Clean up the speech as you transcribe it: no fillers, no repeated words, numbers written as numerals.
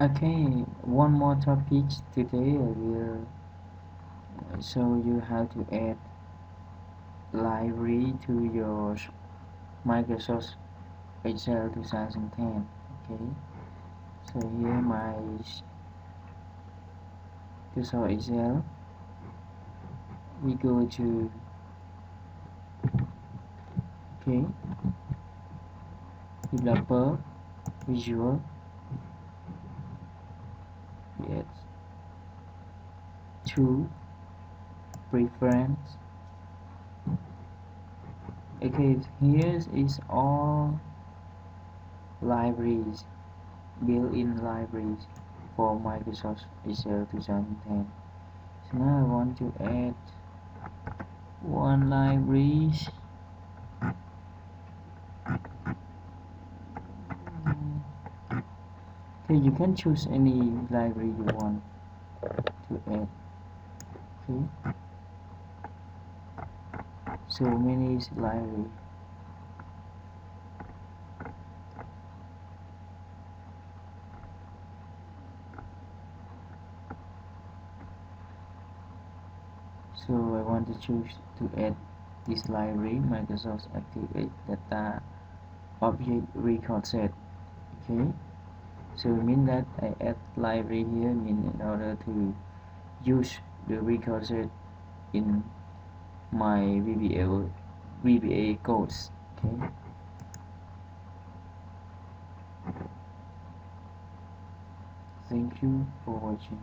Okay, one more topic today. I will show you how to add library to your Microsoft Excel 2010. Okay, so here my Microsoft Excel. We go to okay developer visual, yes, to preference. Okay, here is all libraries, built-in libraries for Microsoft Excel 2010. So now I want to add one library. Okay, you can choose any library you want to add. Okay, so many library. So I want to choose to add this library, Microsoft Activate Data Object Record Set. Okay, so it means that I add library here mean in order to use the record set in my VBA codes. Okay, thank you for watching.